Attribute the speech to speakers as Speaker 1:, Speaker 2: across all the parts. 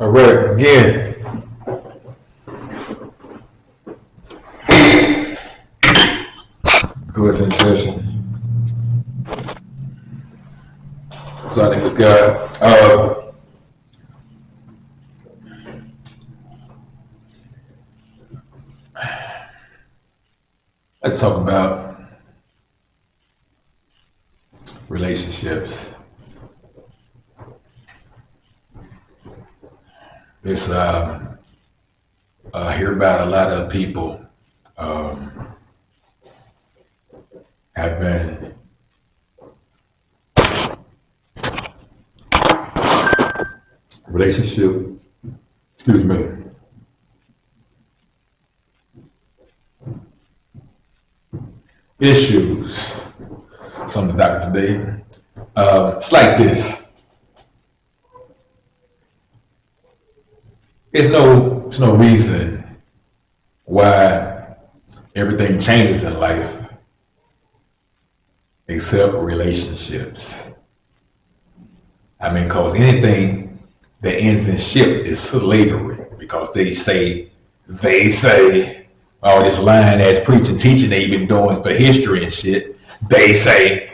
Speaker 1: All right, again. Go in session. So I think this guy, I talk about relationships. It's I hear about a lot of people have been relationship, excuse me. Issues. So on the docket today. It's like this. There's no reason why everything changes in life except relationships. I mean, cause anything that ends in ship is slavery, because they say, all this lying ass preaching, teaching they've been doing for history and shit. They say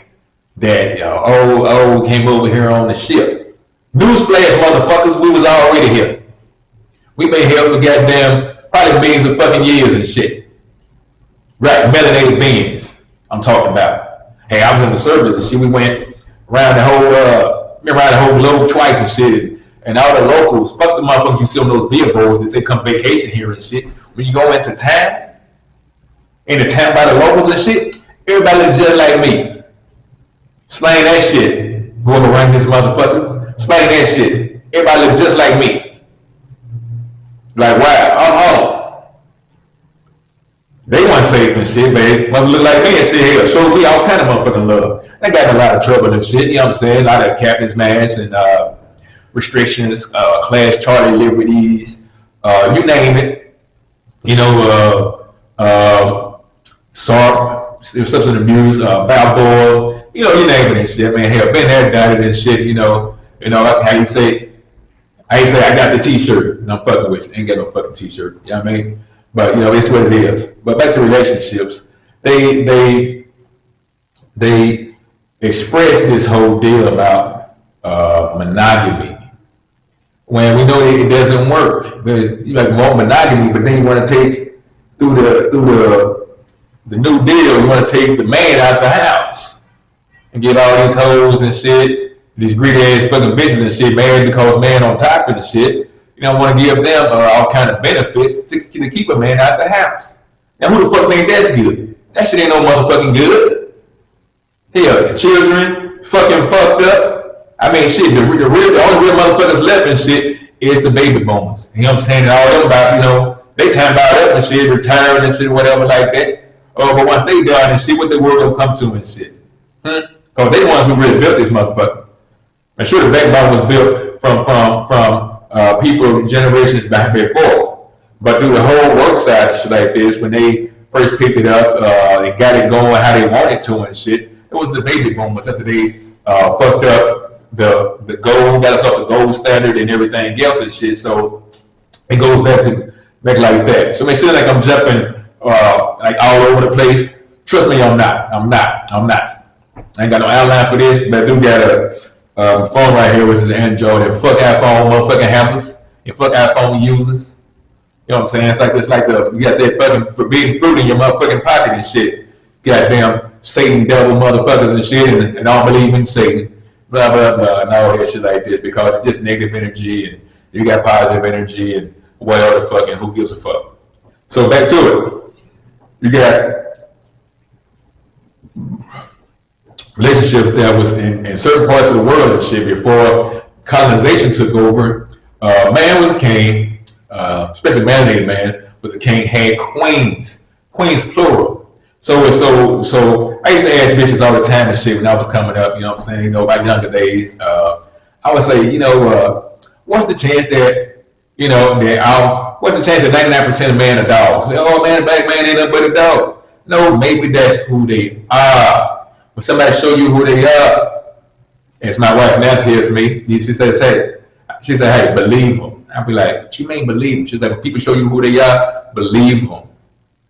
Speaker 1: that old came over here on the ship. Newsflash, motherfuckers, we was already here. We been here for goddamn probably millions of fucking years and shit. Right, melanated beings I'm talking about. Hey, I was in the service and shit. We went around the whole globe twice and shit. And all the locals, fuck the motherfuckers you see on those billboards that say come vacation here and shit. When you go into town, in the town by the locals and shit, everybody look just like me. Explain that shit. Whoever ran this motherfucker, explain that shit. Everybody look just like me. Like, wow, I'm home. They want safe and shit, man. Must look like me and shit here. Show me all kind of motherfucking love. They got in a lot of trouble and shit, you know what I'm saying? A lot of captain's mass and restrictions, class charter liberties, you name it. You know, sharpe, substance abuse, Balboa, you know, you name it and shit, man. Hell, been there, done it and shit, you know, how you say, I got the t-shirt and I'm fucking with you. Ain't got no fucking t-shirt, you know what I mean? But, you know, it's what it is. But back to relationships, they express this whole deal about monogamy. When we know it doesn't work. You like want monogamy, but then you want to take through the new deal, you want to take the man out of the house and get all these hoes and shit. These greedy ass fucking bitches and shit, man, because man on top of the shit, you don't want to give them all kind of benefits to keep a man out the house. Now who the fuck think that's good? That shit ain't no motherfucking good. Hell, children fucking fucked up. I mean shit, the only real motherfuckers left and shit is the baby boomers. You know what I'm saying? And all them about, you know, they time about up and shit, retiring and shit, whatever like that. But once they done and shit, what the world gonna come to and shit. Because they the ones who really built this motherfucker. I'm sure the backbone was built from people generations back before, but through the whole work side and shit like this, when they first picked it up and got it going how they wanted to and shit, it was the baby boomers after they fucked up the gold, got us up the gold standard and everything else and shit. So it goes back like that. So make sure like I'm jumping like all over the place. Trust me, I'm not. I ain't got no outline for this, but I do got a phone right here, which is an Android, and fuck iPhone motherfucking handlers, and fuck iPhone users. You know what I'm saying? It's like you got that fucking forbidden fruit in your motherfucking pocket and shit. Goddamn Satan devil motherfuckers and shit, and I don't believe in Satan. Blah blah blah, and all that shit like this, because it's just negative energy, and you got positive energy, and whatever the fuck, and who gives a fuck. So back to it. You got relationships that was in certain parts of the world and shit before colonization took over. Man was a king, especially melanated man was a king, had queens plural. So I used to ask bitches all the time and shit when I was coming up, you know what I'm saying, you know, about younger days. I would say, you know, what's the chance that, you know, what's the chance that 99% of men are dogs? Oh man, a black man ain't nothing but a dog. No, maybe that's who they are. When somebody show you who they are, as my wife now tells me, she says, hey, believe them. I'd be like, what you mean believe them? She's like, when people show you who they are, believe them.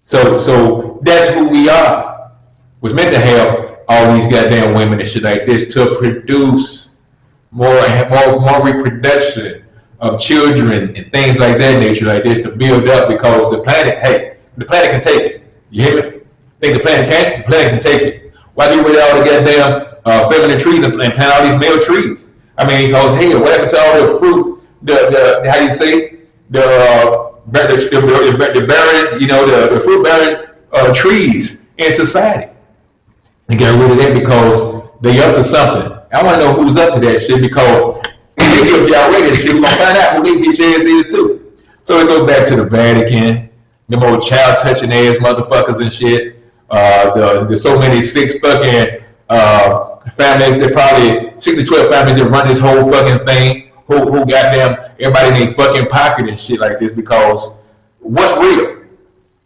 Speaker 1: So that's who we are. Was meant to have all these goddamn women and shit like this to produce more reproduction of children and things like that nature like this to build up, because the planet can take it. You hear me? Think the planet can't? The planet can take it. Why do you rid all the goddamn feminine trees and plant all these male trees? I mean, because hey, what happened to all the fruit? The how you say the bearing, you know, the fruit bearing trees in society. They got rid of that because they up to something. I want to know who's up to that shit, because they're guilty already and shit. We're gonna find out who they bitch ass is too. So it goes back to the Vatican, them old child touching ass motherfuckers and shit. There's so many 6 fucking families that probably 6 to 12 families that run this whole fucking thing. Who got them everybody in their fucking pocket and shit like this, because what's real?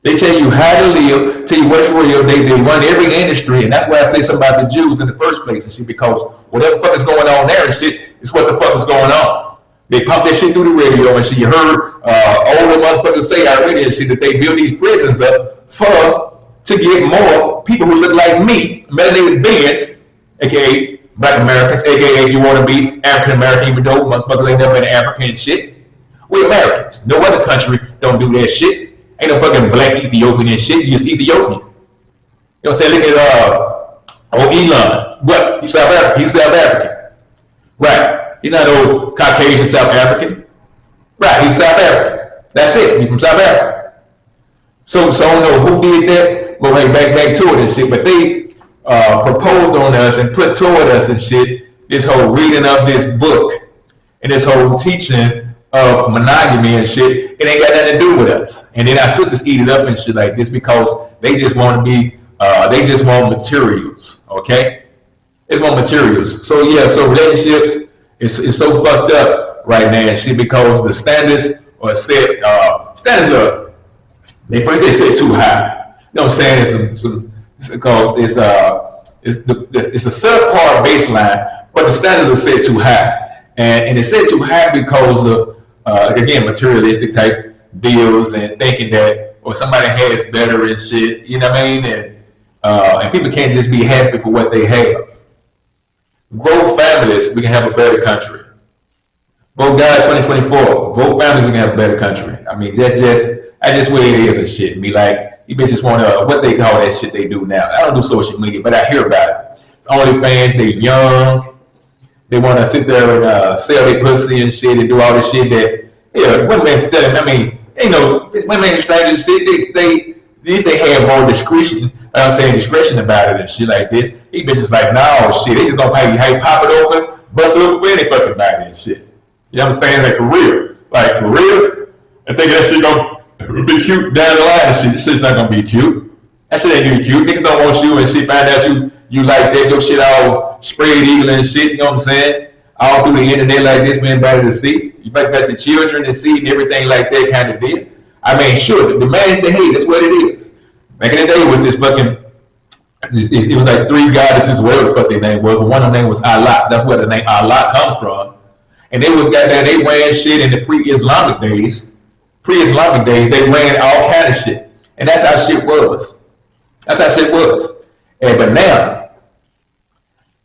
Speaker 1: They tell you how to live, tell you what's real. They run every industry, and that's why I say something about the Jews in the first place and shit, because whatever the fuck is going on there and shit is what the fuck is going on. They pump that shit through the radio and shit. You heard older motherfuckers say already and shit that they build these prisons up to get more people who look like me, melanated beings, aka Black Americans, aka if you want to be African American, even though motherfuckers ain't never been African shit. We Americans. No other country don't do that shit. Ain't no fucking black Ethiopian shit. You just Ethiopian. You know what I'm saying? Look at Elon. What? He's South African. He's South African. Right. He's not old Caucasian South African. Right. He's South African. That's it. He's from South Africa. So I don't know who did that. But like back to it and shit. But they proposed on us and put toward us and shit this whole reading of this book and this whole teaching of monogamy and shit. It ain't got nothing to do with us. And then our sisters eat it up and shit like this because they just want to be, they just want materials, okay? They just want materials. So yeah, so relationships is so fucked up right now and shit because the standards are set, they set too high. You know what I'm saying? Because it's a subpar baseline, but the standards are set too high, and it's set too high because of again materialistic type deals and thinking that or somebody has better and shit. You know what I mean? And people can't just be happy for what they have. Grow families, we can have a better country. Vote God 2024. Vote families, we can have a better country. I mean, that's just where it is and shit. Be like. You bitches want what they call that shit they do now. I don't do social media, but I hear about it. OnlyFans, they young. They want to sit there and sell their pussy and shit and do all this shit that, yeah, women selling. I mean, they know women ain't strangers shit. They have more discretion. I'm saying discretion about it and shit like this. These bitches like, no, shit. They just gonna pay you, how you pop it open, bust it open for any fucking body and shit. You know what I'm saying? Like for real. Like for real. And thinking that shit gonna be cute down the line and shit. Shit's not gonna be cute. That shit ain't gonna be cute. Niggas don't want you and shit. Find out you like that. Your shit all sprayed eagle and shit. You know what I'm saying? All through the internet like this, man, better to see. You better got your children to see and everything like that kind of deal. I mean, sure, the man's the hate. That's what it is. Back in the day, it was this fucking. It was like 3 goddesses, whatever the fuck their name was. But one of them name was Allah. That's where the name Allah comes from. And they was goddamn. They ran shit in the pre-Islamic days. Pre-Islamic days, they ran all kind of shit. And that's how shit was. That's how shit was. But now,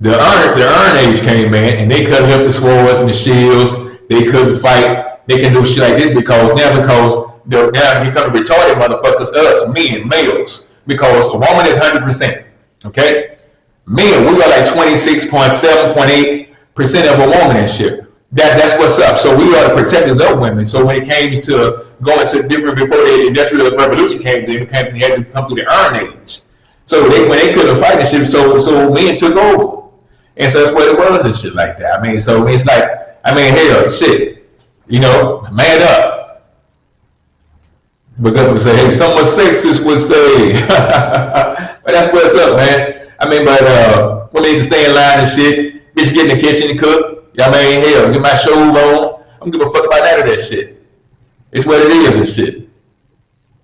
Speaker 1: the iron age came, man, and they cut up the swords and the shields. They couldn't fight. They can do shit like this because now here come the retarded motherfuckers, us, men, males. Because a woman is 100%. Okay? Men, we got like 26.7.8% of a woman and shit. That's what's up. So we are the protectors of women. So when it came to going to different, before the Industrial Revolution came, they had to come through the Iron Age. So when they couldn't fight and shit, so men took over. And so that's what it was and shit like that. I mean, so it's like, I mean, hell, shit, you know, man up. But government say, hey, someone sexist would say. But that's what's up, man. I mean, but women need to stay in line and shit. Bitch, get in the kitchen and cook. Y'all mean, hell, get my shoes on. I'm gonna give a fuck about none of that shit. It's what it is and shit.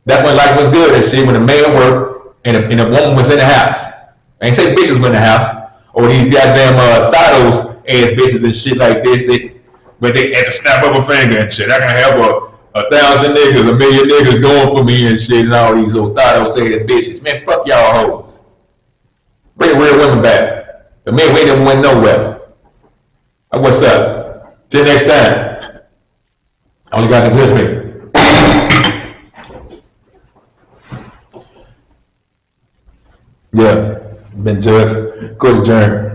Speaker 1: That's when life was good and shit, when the man worked and a woman was in the house. I ain't say bitches were in the house. Or these goddamn Thados ass bitches and shit like this. but they at the snap of a finger and shit. I can have a 1,000 niggas, 1,000,000 niggas going for me and shit, and all these old thottos ass bitches. Man, fuck y'all hoes. Bring the real women back. The men we didn't win nowhere. What's up? Till next time. Only God can touch me. Yeah, been just. Go to adjourn.